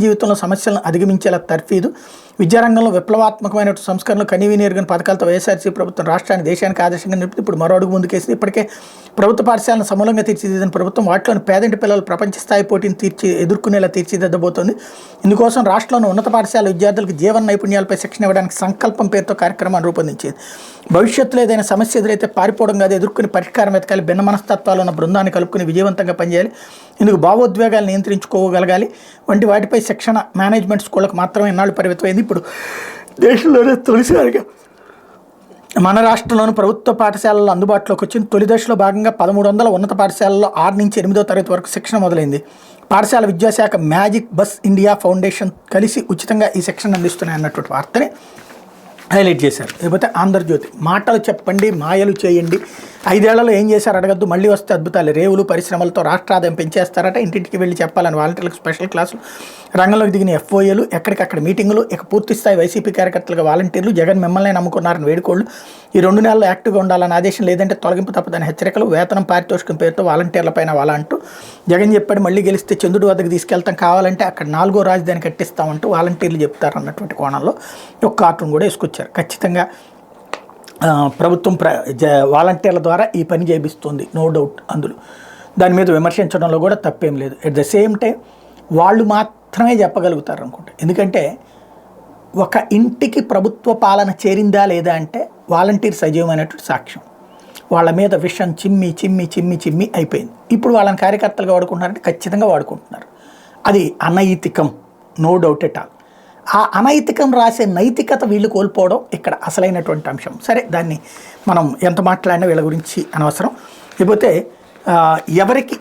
జీవితంలో సమస్యలను అధిగమించేలా తర్ఫీదు, విద్యారంగంలో విప్లవాత్మకమైన సంస్కరణలు కనీవినీరుగని పథకాలతో వైఎస్ఆర్సీ ప్రభుత్వం రాష్ట్రాన్ని దేశానికి ఆదర్శంగా నిలిపి ఇప్పుడు మరో అడుగు ముందుకేసింది. ఇప్పటికే ప్రభుత్వ పాఠశాలను సమూలంగా తీర్చిదిద్దిన ప్రభుత్వం వాటిలోని పేదంటి పిల్లలు ప్రపంచ స్థాయి పోటీని ఎదుర్కొనేలా తీర్చిదిద్దబోతోంది. ఇందుకోసం రాష్ట్రంలోని ఉన్నత పాఠశాల విద్యార్థులకు జీవన నైపుణ్యాలపై శిక్షణ ఇవ్వడానికి సంకల్పం పేరుతో కార్యక్రమాన్ని రూపొందించింది. భవిష్యత్తులో ఏదైనా సమస్య ఎదురైతే పారిపోవడం కాదు, ఎదుర్కొని పరిష్కారం వెతకాలి. భిన్న మనస్తత్వాలు ఉన్న బృందాన్ని కలుపుకుని విజయవంతంగా పనిచేయాలి. ఇందుకు భావోద్వేగాలు నియంత్రించుకోగలగాలి వంటి వాటిపై శిక్షణ మేనేజ్మెంట్ స్కూళ్ళకు మాత్రమే ఇన్నాళ్ళు పరిమితమైంది. ఇప్పుడు దేశంలోనే తొలిసారిగా మన రాష్ట్రంలోని ప్రభుత్వ పాఠశాలల్లో అందుబాటులోకి వచ్చింది. తొలి దశలో భాగంగా 1300 ఉన్నత పాఠశాలల్లో 6 నుంచి 8వ తరగతి వరకు శిక్షణ మొదలైంది. పాఠశాల విద్యాశాఖ మ్యాజిక్ బస్ ఇండియా ఫౌండేషన్ కలిసి ఉచితంగా ఈ శిక్షణ అందిస్తున్నాయి అన్నటువంటి వార్తని హైలైట్ చేశారు. లేకపోతే ఆంధ్రజ్యోతి, మాటలు చెప్పండి మాయలు చేయండి, 5 ఏళ్లలో ఏం చేశారు అడగద్దు, మళ్ళీ వస్తే అద్భుతాలు, రేవులు పరిశ్రమలతో రాష్ట్ర ఆదాయం పెంచేస్తారట, ఇంటింటికి వెళ్ళి చెప్పాలని వాలంటీర్లకు స్పెషల్ క్లాసులు, రంగంలోకి దిగిన ఎఫ్ఓఏలు, ఎక్కడికక్కడ మీటింగులు, ఇక పూర్తిస్థాయి వైసీపీ కార్యకర్తలుగా వాలంటీర్లు, జగన్ మిమ్మల్ని నమ్ముకున్నారని వేడుకోళ్ళు, ఈ 2 నెలల్లో యాక్టివ్గా ఉండాలని ఆదేశం, లేదంటే తొలగింపు తప్పదని హెచ్చరికలు, వేతనం పారితోషికం పేరుతో వాలంటీర్లపైన వాళ్ళ అంటూ జగన్ చెప్పాడు, మళ్ళీ గెలిస్తే చంద్రుడి వద్దకు తీసుకెళ్తాం, కావాలంటే అక్కడ 4వ రాజధాని కట్టిస్తామంటూ వాలంటీర్లు చెప్తారు అన్నటువంటి కోణంలో ఒక కార్టూన్ కూడా వేసుకొచ్చారు. ఖచ్చితంగా ప్రభుత్వం వాలంటీర్ల ద్వారా ఈ పని చేయిస్తుంది, నో డౌట్. అందులో దాని మీద విమర్శించడంలో కూడా తప్పేం లేదు. ఎట్ ద సేమ్ టైం వాళ్ళు మాత్రమే చెప్పగలుగుతారు అనుకుంటా. ఎందుకంటే ఒక ఇంటికి ప్రభుత్వ పాలన చేరిందా లేదా అంటే వాలంటీర్ సజీవమైనటువంటి సాక్ష్యం. వాళ్ళ మీద విషం చిమ్మి చిమ్మి చిమ్మి చిమ్మి అయిపోయింది. ఇప్పుడు వాళ్ళని కార్యకర్తలుగా వాడుకుంటున్నారంటే ఖచ్చితంగా వాడుకుంటున్నారు. అది అనైతికం, నో డౌట్ ఎట్ ఆల్. ఆ అనైతికం రాసే నైతికత వీళ్ళు కోల్పోవడం ఇక్కడ అసలైనటువంటి అంశం. సరే, దాన్ని మనం ఎంత మాట్లాడినా వీళ్ళ గురించి అనవసరం. లేకపోతే ఎవరికి